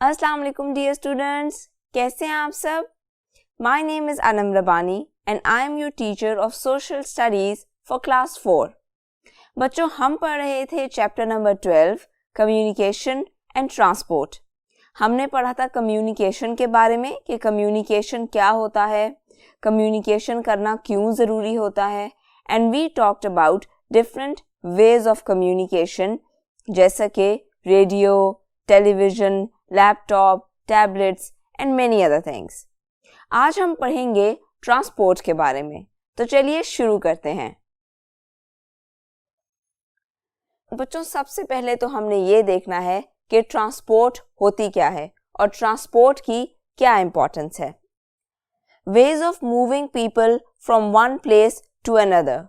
अस्सलाम वालेकुम dear students, कैसे हैं आप सब? My name is Anam Rabbani and I am your teacher of social studies for class 4। बच्चों, हम पढ़ रहे थे chapter number 12 communication and transport. हमने पढ़ा था कम्युनिकेशन के बारे में कि कम्युनिकेशन क्या होता है, कम्युनिकेशन करना क्यों ज़रूरी होता है, and we talked about different ways of communication जैसा कि radio, television, laptop, tablets and many other things. आज हम पढ़ेंगे ट्रांसपोर्ट के बारे में, तो चलिए शुरू करते हैं। बच्चों, सबसे पहले तो हमने ये देखना है कि ट्रांसपोर्ट होती क्या है और ट्रांसपोर्ट की क्या इंपॉर्टेंस है। Ways of moving people from one place to another.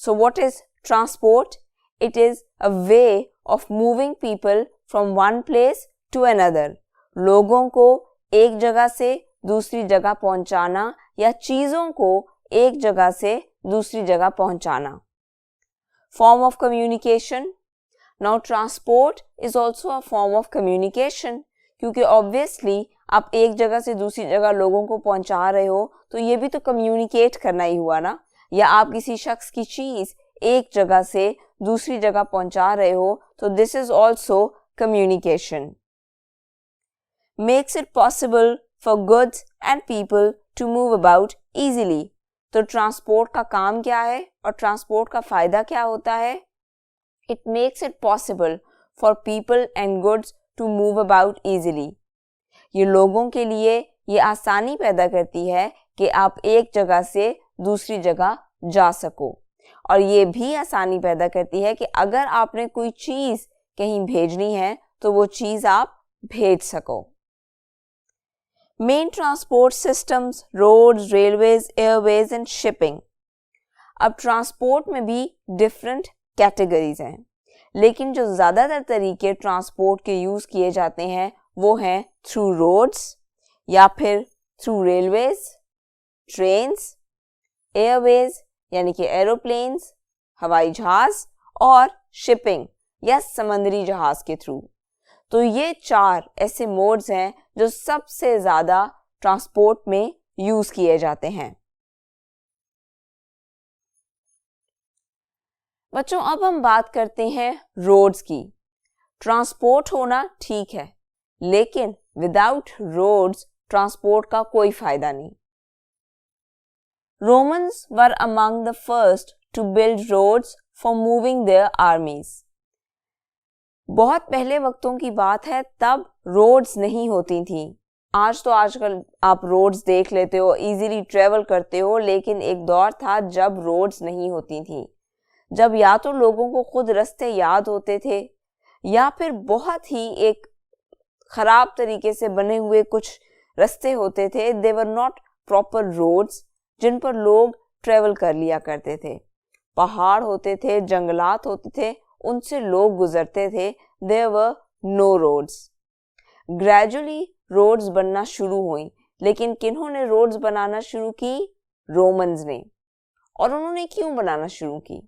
So what is transport? It is a way of moving people from one place to another. लोगों को एक जगह से दूसरी जगह पहुंचाना या चीजों को एक जगह से दूसरी जगह पहुंचाना। Form of communication. Now transport is also a form of communication, क्योंकि obviously आप एक जगह से दूसरी जगह लोगों को पहुंचा रहे हो तो ये भी तो कम्युनिकेट करना ही हुआ ना। या आप किसी शख्स की चीज एक जगह से दूसरी जगह पहुंचा रहे हो तो this is also communication. Makes it possible for goods and people to move about easily. तो ट्रांसपोर्ट का काम क्या है और ट्रांसपोर्ट का फायदा क्या होता है? It makes it possible for people and goods to move about easily. ये लोगों के लिए ये आसानी पैदा करती है कि आप एक जगह से दूसरी जगह जा सको, और ये भी आसानी पैदा करती है कि अगर आपने कोई चीज कहीं भेजनी है तो वो चीज आप भेज सको। Main transport systems, roads, railways, airways and shipping. अब ट्रांसपोर्ट में भी डिफरेंट कैटेगरीज हैं, लेकिन जो ज़्यादातर तरीके ट्रांसपोर्ट के यूज़ किए जाते हैं वो हैं थ्रू रोड्स या फिर थ्रू रेलवेज, ट्रेन्स, एयरवेज यानी कि एरोप्लेन्स, हवाई जहाज़, और शिपिंग या समंदरी जहाज़ के थ्रू। तो ये चार ऐसे मोड्स हैं जो सबसे ज़्यादा ट्रांसपोर्ट में यूज़ किए जाते हैं। बच्चों, अब हम बात करते हैं रोड्स की। ट्रांसपोर्ट होना ठीक है, लेकिन विदाउट रोड्स ट्रांसपोर्ट का कोई फायदा नहीं। Romans were among the first to build roads for moving their armies. बहुत पहले वक्तों की बात है, तब रोड्स नहीं होती थी। आज तो आजकल आप रोड्स देख लेते हो, इजीली ट्रेवल करते हो, लेकिन एक दौर था जब रोड्स नहीं होती थी, जब या तो लोगों को खुद रास्ते याद होते थे या फिर बहुत ही एक खराब तरीके से बने हुए कुछ रास्ते होते थे। दे वर नॉट प्रॉपर रोड्स जिन पर लोग ट्रेवल कर लिया करते थे। पहाड़ होते थे, जंगलात होते थे, उनसे लोग गुजरते थे। There were no roads. Gradually roads बनना शुरू हुई, लेकिन किन्होंने रोड्स बनाना शुरू की? रोमन्स ने। और उन्होंने क्यों बनाना शुरू की?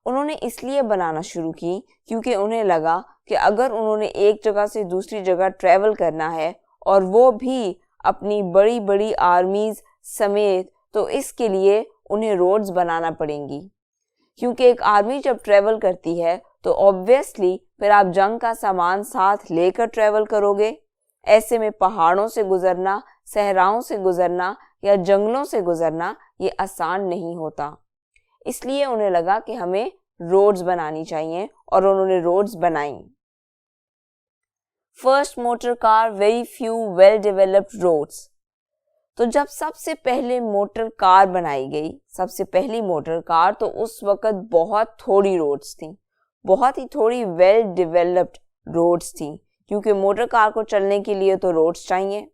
उन्होंने इसलिए बनाना शुरू की क्योंकि उन्हें लगा कि अगर उन्होंने एक जगह से दूसरी जगह ट्रेवल करना है और वो भी अपनी बड़ी बड़ी आर्मीज समेत, तो इसके लिए उन्हें रोड्स बनाना पड़ेंगी। क्योंकि एक आर्मी जब ट्रेवल करती है तो ऑब्वियसली फिर आप जंग का सामान साथ लेकर ट्रेवल करोगे। ऐसे में पहाड़ों से गुजरना, सहराओं से गुजरना या जंगलों से गुजरना ये आसान नहीं होता। इसलिए उन्हें लगा कि हमें रोड्स बनानी चाहिए और उन्होंने रोड्स बनाई। First motor car, very few well developed roads. तो जब सबसे पहले मोटर कार बनाई गई, सबसे पहली मोटर कार, तो उस वक्त बहुत थोड़ी रोड्स थी, बहुत ही थोड़ी वेल डेवलप्ड रोड्स थी, क्योंकि मोटर कार को चलने के लिए तो रोड्स चाहिए,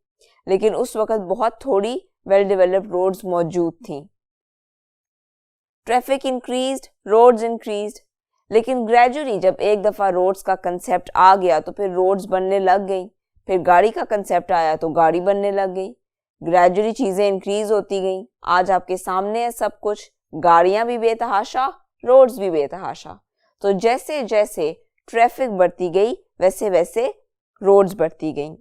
लेकिन उस वक्त बहुत थोड़ी वेल डेवलप्ड रोड्स मौजूद थी। ट्रैफिक इंक्रीज्ड, रोड्स इंक्रीज्ड, लेकिन ग्रेजुअली जब एक दफ़ा रोड्स का कंसेप्ट आ गया तो फिर रोड्स बनने लग गई। फिर गाड़ी का कंसेप्ट आया तो गाड़ी बनने लग गई। ग्रेजुअली चीज़ें इंक्रीज होती गई। आज आपके सामने है सब कुछ, गाड़ियां भी बेतहाशा, रोड्स भी बेतहाशा। तो जैसे जैसे ट्रैफिक बढ़ती गई वैसे वैसे रोड्स बढ़ती गईं।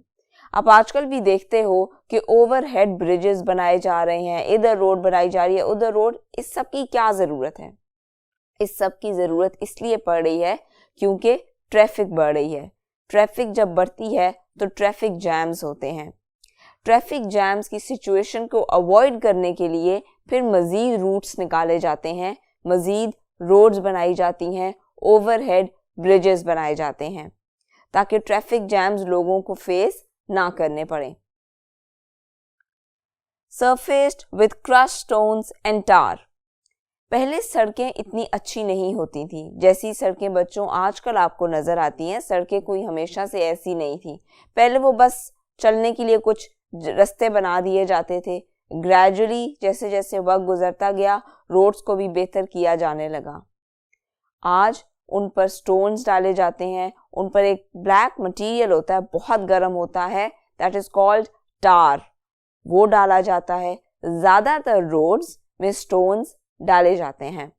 आप आजकल भी देखते हो कि ओवरहेड ब्रिजेस बनाए जा रहे हैं, इधर रोड बनाई जा रही है, उधर रोड। इस सब की क्या ज़रूरत है? इस सब की ज़रूरत इसलिए पड़ रही है क्योंकि ट्रैफिक बढ़ रही है। ट्रैफिक जब बढ़ती है तो ट्रैफिक जैम्स होते हैं। ट्रैफिक जैम्स की सिचुएशन को अवॉइड करने के लिए फिर मज़ीद रूट्स निकाले जाते हैं, मज़ीद रोड्स बनाई जाती हैं, ओवरहेड ब्रिजेस बनाए जाते हैं ताकि ट्रैफिक जैम्स लोगों को फेस ना करने पड़े। सरफेस्ड विद क्रश स्टोन्स एंड टार। पहले सड़कें इतनी अच्छी नहीं होती थी जैसी सड़कें बच्चों आजकल आपको नजर आती हैं। सड़कें कोई हमेशा से ऐसी नहीं थी। पहले वो बस चलने के लिए कुछ रास्ते बना दिए जाते थे। ग्रेजुअली जैसे जैसे वक्त गुजरता गया रोड्स को भी बेहतर किया जाने लगा। आज उन पर स्टोन्स डाले जाते हैं, उन पर एक ब्लैक मटेरियल होता है, बहुत गर्म होता है, दैट इज कॉल्ड टार। वो डाला जाता है। ज़्यादातर रोड्स में स्टोन्स डाले जाते हैं,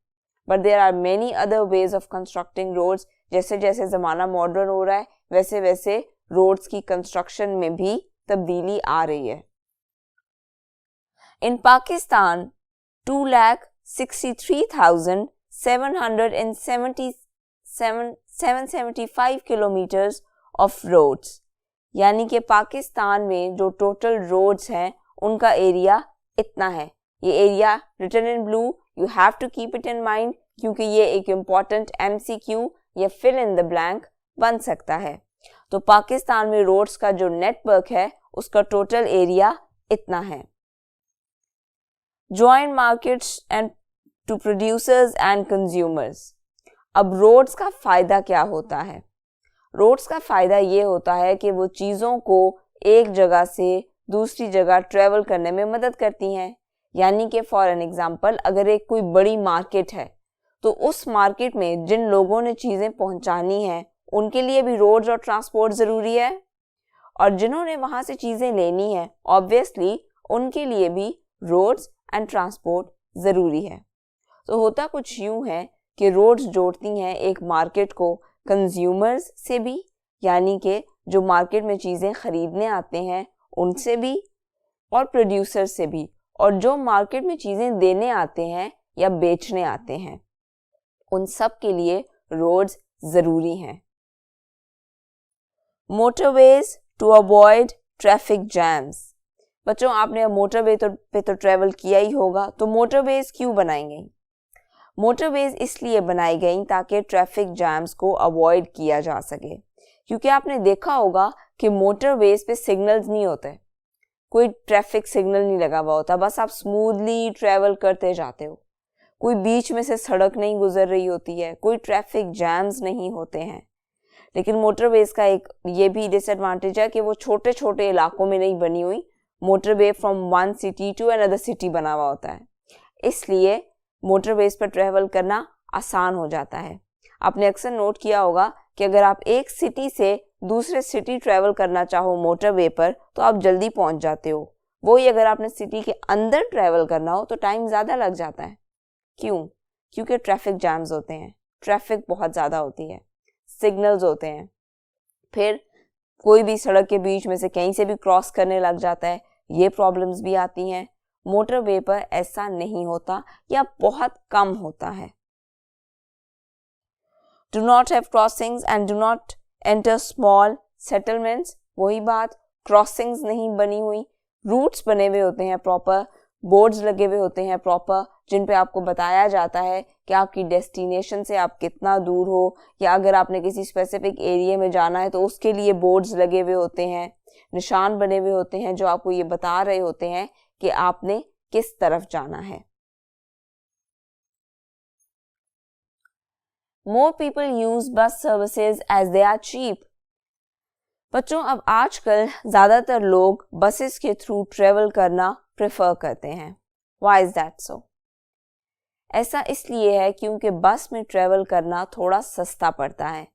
but there are many other ways of constructing roads. जैसे जैसे ज़माना मॉडर्न हो रहा है वैसे वैसे रोड्स की कंस्ट्रक्शन में भी तब्दीली आ रही है। इन पाकिस्तान 2,63,775 किलोमीटर्स ऑफ रोड्स, यानी कि पाकिस्तान में जो टोटल रोड्स हैं उनका एरिया इतना है। ये area written in blue, you have to keep it in mind क्योंकि ये एक इम्पॉर्टेंट MCQ या फिल इन द ब्लैंक बन सकता है। तो पाकिस्तान में रोड्स का जो नेटवर्क है उसका टोटल एरिया इतना है। Joint markets and to producers and consumers. अब रोड्स का फायदा क्या होता है? रोड्स का फायदा ये होता है कि वो चीज़ों को एक जगह से दूसरी जगह ट्रेवल करने में मदद करती हैं। यानी कि फॉर एन एग्जांपल अगर एक कोई बड़ी मार्केट है तो उस मार्केट में जिन लोगों ने चीज़ें पहुंचानी हैं उनके लिए भी रोड्स और ट्रांसपोर्ट ज़रूरी है, और जिन्होंने वहाँ से चीज़ें लेनी है ऑब्वियसली उनके लिए भी रोड्स एंड ट्रांसपोर्ट ज़रूरी है। तो होता कुछ यूँ है कि रोड्स जोड़ती हैं एक मार्केट को कंज्यूमर्स से भी, यानी कि जो मार्केट में चीज़ें ख़रीदने आते हैं उनसे भी, और प्रोड्यूसर से भी, और जो मार्केट में चीज़ें देने आते हैं या बेचने आते हैं उन सब के लिए रोड्स ज़रूरी हैं। Motorways to avoid traffic jams. बच्चों आपने मोटरवे पे तो ट्रेवल किया ही होगा, तो मोटरवेज क्यों बनाई गई? मोटरवेज इसलिए बनाई गई ताकि ट्रैफिक जैम्स को अवॉइड किया जा सके, क्योंकि आपने देखा होगा कि मोटरवेज पे सिग्नल्स नहीं होते, कोई ट्रैफिक सिग्नल नहीं लगा हुआ होता, बस आप स्मूथली ट्रैवल करते जाते हो, कोई बीच में से सड़क नहीं गुजर रही होती है, कोई ट्रैफिक जैम्स नहीं होते हैं। लेकिन मोटरवेज का एक ये भी डिसएडवांटेज है कि वो छोटे छोटे इलाकों में नहीं बनी हुई, motorway from one city to another city बना हुआ होता है, इसलिए मोटरवेज पर ट्रैवल करना आसान हो जाता है। आपने अक्सर नोट किया होगा कि अगर आप एक सिटी से दूसरे सिटी ट्रैवल करना चाहो मोटरवे पर तो आप जल्दी पहुंच जाते हो। वही अगर आपने सिटी के अंदर ट्रैवल करना हो तो टाइम ज़्यादा लग जाता है। क्यों? क्योंकि ट्रैफिक जैम्स होते हैं, ट्रैफिक बहुत ज़्यादा होती है, सिग्नल्स होते हैं, फिर कोई भी सड़क के बीच में से कहीं से भी क्रॉस करने लग जाता है, ये प्रॉब्लम्स भी आती हैं। मोटरवे पर ऐसा नहीं होता या बहुत कम होता है। Do not have crossings and do not enter small settlements। वही बात, क्रॉसिंग्स नहीं बनी हुई, रूट्स बने हुए होते हैं प्रॉपर, बोर्ड्स लगे हुए होते हैं प्रॉपर, जिन पे आपको बताया जाता है कि आपकी डेस्टिनेशन से आप कितना दूर हो, या अगर आपने किसी स्पेसिफिक एरिया में जाना है तो उसके लिए बोर्ड्स लगे हुए होते हैं, निशान बने हुए होते हैं जो आपको ये बता रहे होते हैं कि आपने किस तरफ जाना है। More people use bus services as they are cheap। बच्चों अब आजकल ज़्यादातर लोग बसेस के थ्रू ट्रेवल करना प्रेफर करते हैं। Why is that so? ऐसा इसलिए है क्योंकि बस में ट्रेवल करना थोड़ा सस्ता पड़ता है,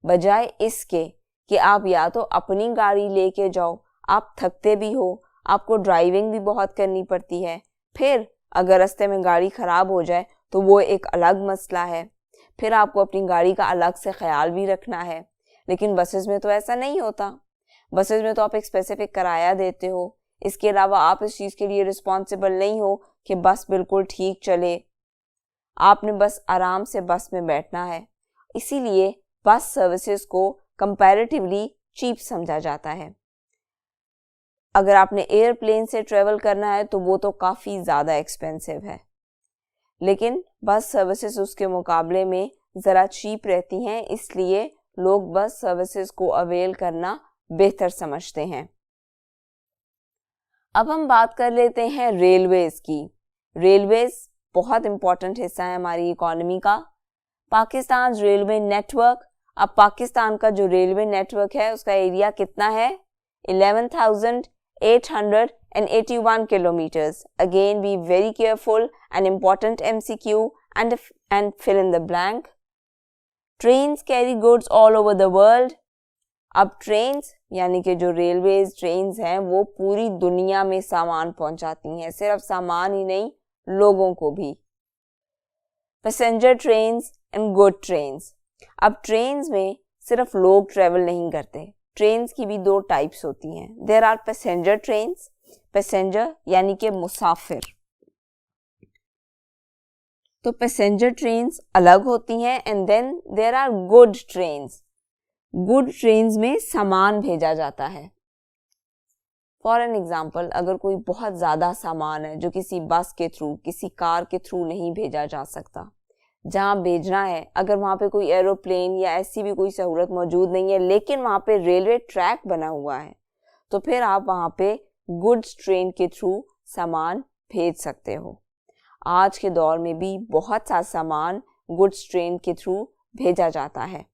बजाय इसके कि आप या तो अपनी गाड़ी लेके जाओ, आप थकते भी हो, आपको ड्राइविंग भी बहुत करनी पड़ती है, फिर अगर रास्ते में गाड़ी ख़राब हो जाए तो वो एक अलग मसला है, फिर आपको अपनी गाड़ी का अलग से ख्याल भी रखना है। लेकिन बसेस में तो ऐसा नहीं होता, बसेस में तो आप एक स्पेसिफिक किराया देते हो, इसके अलावा आप इस चीज़ के लिए रिस्पॉन्सिबल नहीं हो कि बस बिल्कुल ठीक चले, आपने बस आराम से बस में बैठना है। इसीलिए बस सर्विसेज को कंपैरेटिवली चीप समझा जाता है। अगर आपने एयरप्लेन से ट्रेवल करना है तो वो तो काफ़ी ज़्यादा एक्सपेंसिव है, लेकिन बस सर्विसेज उसके मुकाबले में ज़रा चीप रहती हैं, इसलिए लोग बस सर्विसेज को अवेल करना बेहतर समझते हैं। अब हम बात कर लेते हैं रेलवेज़ की। रेलवेज़ बहुत इंपॉर्टेंट हिस्सा है हमारी इकोनॉमी का। पाकिस्तान रेलवे नेटवर्क, अब पाकिस्तान का जो रेलवे नेटवर्क है उसका एरिया कितना है? 11,881 kilometers. Again, be very careful, an important MCQ and fill in the blank. Trains carry goods all over the world. अब ट्रेन्स यानी कि जो रेलवेज ट्रेन्स हैं वो पूरी दुनिया में सामान पहुंचाती हैं, सिर्फ सामान ही नहीं, लोगों को भी। Passenger trains and good trains, अब ट्रेन्स में सिर्फ लोग ट्रेवल नहीं करते, ट्रेन्स की भी दो टाइप्स होती हैं। There are passenger trains, passenger यानी कि मुसाफिर, तो पैसेंजर ट्रेन्स अलग होती हैं। And then there are good trains, good trains में सामान भेजा जाता है। फॉर एन एग्जाम्पल, अगर कोई बहुत ज़्यादा सामान है जो किसी बस के थ्रू, किसी कार के थ्रू नहीं भेजा जा सकता, जहाँ भेजना है, अगर वहाँ पे कोई एरोप्लेन या ऐसी भी कोई सहूलत मौजूद नहीं है लेकिन वहाँ पे रेलवे ट्रैक बना हुआ है, तो फिर आप वहाँ पे गुड्स ट्रेन के थ्रू सामान भेज सकते हो। आज के दौर में भी बहुत सा सामान गुड्स ट्रेन के थ्रू भेजा जाता है।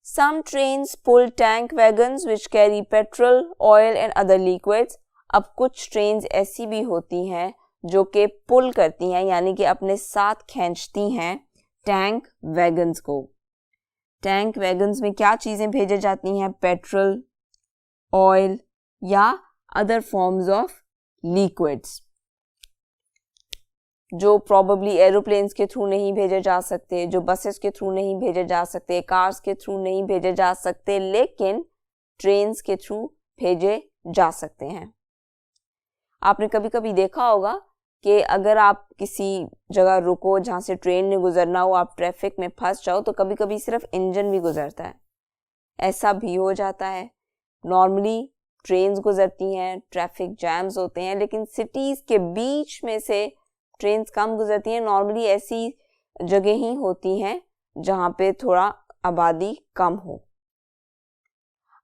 Some trains pull tank wagons which carry petrol, oil and other liquids. अब कुछ ट्रेन्स ऐसी भी होती हैं जो कि पुल करती हैं, यानी कि अपने साथ खींचती हैं टैंक वैगन्स को। टैंक वैगन्स में क्या चीज़ें भेजी जाती हैं? पेट्रोल, ऑयल या अदर फॉर्म्स ऑफ लिक्विड्स, जो प्रॉबेबली एरोप्लेन्स के थ्रू नहीं भेजे जा सकते, जो बसेस के थ्रू नहीं भेजे जा सकते, कार्स के थ्रू नहीं भेजे जा सकते, लेकिन ट्रेन्स के थ्रू भेजे जा सकते हैं। आपने कभी कभी देखा होगा कि अगर आप किसी जगह रुको जहाँ से ट्रेन ने गुजरना हो, आप ट्रैफिक में फंस जाओ, तो कभी कभी सिर्फ इंजन भी गुजरता है, ऐसा भी हो जाता है। नॉर्मली ट्रेन्स गुजरती हैं, ट्रैफिक जैम्स होते हैं, लेकिन सिटीज़ के बीच में से ट्रेन्स कम गुजरती हैं। नॉर्मली ऐसी जगह ही होती हैं जहाँ पे थोड़ा आबादी कम हो।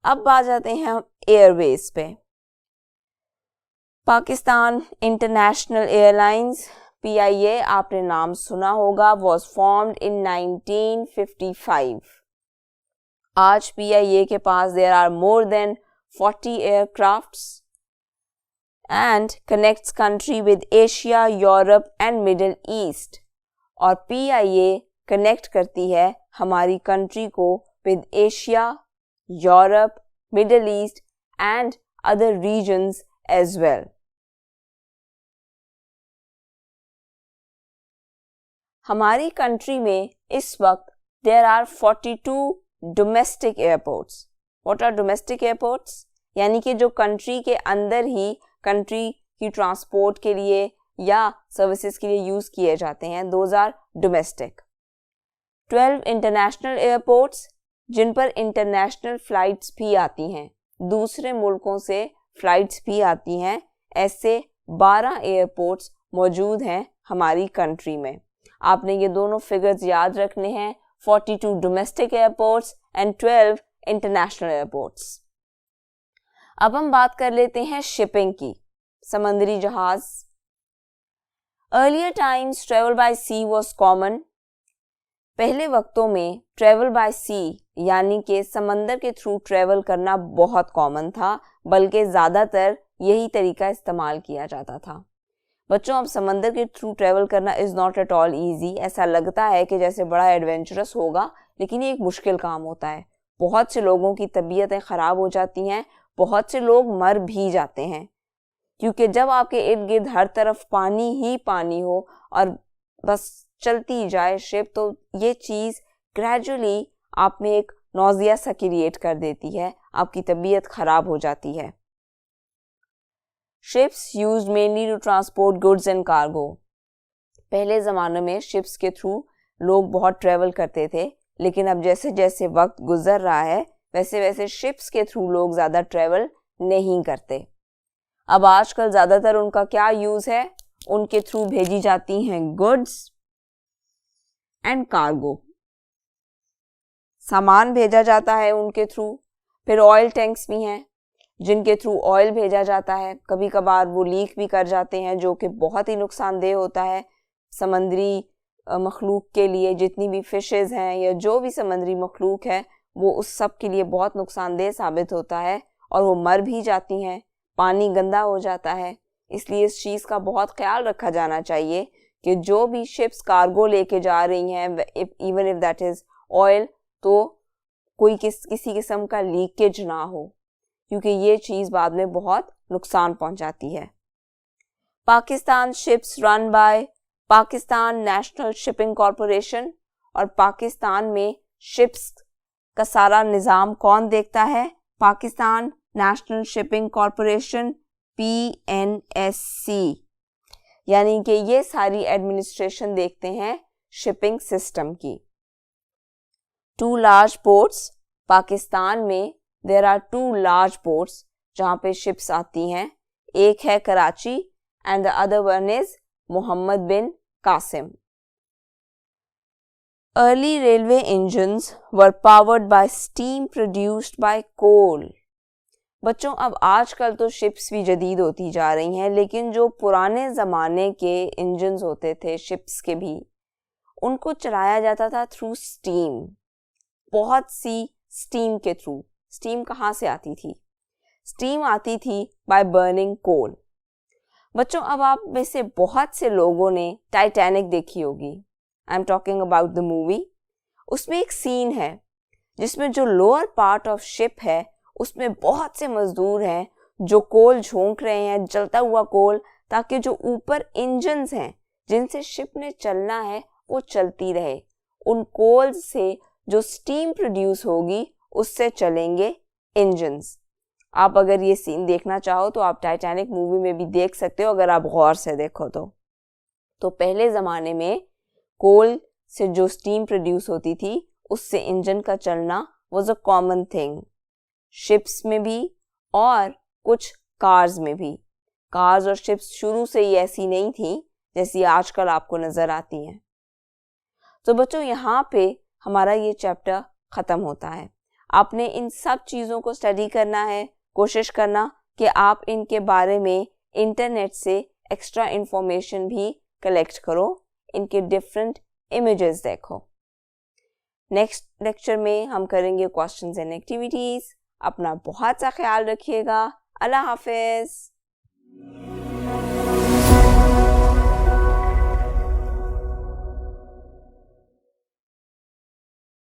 अब आ जाते हैं हम एयरवेज पे। पाकिस्तान इंटरनेशनल एयरलाइंस PIA, आपने नाम सुना होगा, वॉज फॉर्म्ड इन 1955। आज PIA के पास there are more than 40 aircrafts and connects country with Asia, Europe and Middle East. और PIA कनेक्ट करती है हमारी कंट्री को with Asia, Europe, Middle East and other regions as well. हमारी country में इस वक्त there are 42 domestic airports. What are domestic airports? यानी कि जो कंट्री के अंदर ही कंट्री की ट्रांसपोर्ट के लिए या सर्विसेज के लिए यूज़ किए जाते हैं, those are domestic. 12 international airports, जिन पर इंटरनेशनल फ्लाइट्स भी आती हैं, दूसरे मुल्कों से फ्लाइट्स भी आती हैं, ऐसे 12 एयरपोर्ट्स मौजूद हैं हमारी कंट्री में। आपने ये दोनों फिगर्स याद रखने हैं, 42 domestic airports and 12 international airports. अब हम बात कर लेते हैं शिपिंग की, समंदरी जहाज। Earlier times travel by sea was common. पहले वक्तों में ट्रेवल बाय सी यानी कि समंदर के थ्रू ट्रेवल करना बहुत कॉमन था, बल्कि ज़्यादातर यही तरीका इस्तेमाल किया जाता था। बच्चों, अब समंदर के थ्रू ट्रेवल करना is not at all easy. ऐसा लगता है कि जैसे बड़ा एडवेंचरस होगा, लेकिन ये एक मुश्किल काम होता है। बहुत से लोगों की तबीयतें ख़राब हो जाती हैं, बहुत से लोग मर भी जाते हैं, क्योंकि जब आपके इर्द गिर्द हर तरफ पानी ही पानी हो और बस चलती जाए शिप, तो ये चीज़ ग्रेजुअली आप में एक नौजिया सा क्रिएट कर देती है, आपकी तबीयत खराब हो जाती है। Ships used mainly to transport goods and cargo. पहले ज़माने में शिप्स के थ्रू लोग बहुत ट्रेवल करते थे, लेकिन अब जैसे जैसे वक्त गुजर रहा है वैसे वैसे शिप्स के थ्रू लोग ज़्यादा ट्रेवल नहीं करते। अब आजकल ज़्यादातर उनका क्या यूज़ है, उनके थ्रू भेजी जाती हैं गुड्स एंड कार्गो, सामान भेजा जाता है उनके थ्रू। फिर ऑयल टैंक्स भी हैं जिनके थ्रू ऑयल भेजा जाता है। कभी कभार वो लीक भी कर जाते हैं, जो कि बहुत ही नुकसानदेह होता है समंदरी मखलूक के लिए। जितनी भी फिशेस हैं या जो भी समंदरी मखलूक है वो उस सब के लिए बहुत नुकसानदेह साबित होता है और वो मर भी जाती हैं, पानी गंदा हो जाता है। इसलिए इस चीज़ का बहुत ख्याल रखा जाना चाहिए कि जो भी शिप्स कार्गो लेके जा रही हैं, even if that is oil, तो कोई किसी किस्म का लीकेज ना हो, क्योंकि ये चीज़ बाद में बहुत नुकसान पहुंचाती है। Pakistan ships run by Pakistan national shipping corporation, और पाकिस्तान में शिप्स का सारा निज़ाम कौन देखता है? Pakistan national shipping corporation, PNSC, यानी कि ये सारी एडमिनिस्ट्रेशन देखते हैं शिपिंग सिस्टम की। 2 लार्ज पोर्ट्स पाकिस्तान में, देयर आर 2 लार्ज पोर्ट्स जहाँ पे शिप्स आती हैं। एक है Karachi and the other one is Mohammad bin Qasim. Early railway engines were powered by steam produced by coal. बच्चों, अब आजकल तो शिप्स भी जदीद होती जा रही हैं, लेकिन जो पुराने ज़माने के इंजन्स होते थे शिप्स के भी, उनको चलाया जाता था थ्रू स्टीम। बहुत सी स्टीम के थ्रू। स्टीम कहाँ से आती थी? स्टीम आती थी बाय बर्निंग कोल। बच्चों, अब आप में से बहुत से लोगों ने टाइटैनिक देखी होगी। I am talking about the movie. उसमें एक सीन है जिसमें जो लोअर पार्ट ऑफ शिप है उसमें बहुत से मजदूर हैं जो कोल झोंक रहे हैं, जलता हुआ कोल, ताकि जो ऊपर इंजन्स हैं जिनसे शिप ने चलना है वो चलती रहे। उन कोल्स से जो स्टीम प्रोड्यूस होगी उससे चलेंगे इंजन्स। आप अगर ये सीन देखना चाहो तो आप टाइटैनिक मूवी में भी देख सकते हो, अगर आप गौर से देखो तो पहले ज़माने में कोल से जो स्टीम प्रोड्यूस होती थी उससे इंजन का चलना was a common thing, ships में भी और कुछ कार्स में भी। कार्स और शिप्स शुरू से ही ऐसी नहीं थी जैसी आजकल आपको नज़र आती हैं। तो बच्चों, यहाँ पे हमारा ये चैप्टर ख़त्म होता है। आपने इन सब चीज़ों को स्टडी करना है, कोशिश करना कि आप इनके बारे में इंटरनेट से एक्स्ट्रा इंफॉर्मेशन भी कलेक्ट करो, इनके डिफरेंट इमेजेस देखो। नेक्स्ट लेक्चर में हम करेंगे क्वेश्चंस एंड एक्टिविटीज़। अपना बहुत सा ख्याल रखिएगा। अल्लाह हाफिज़।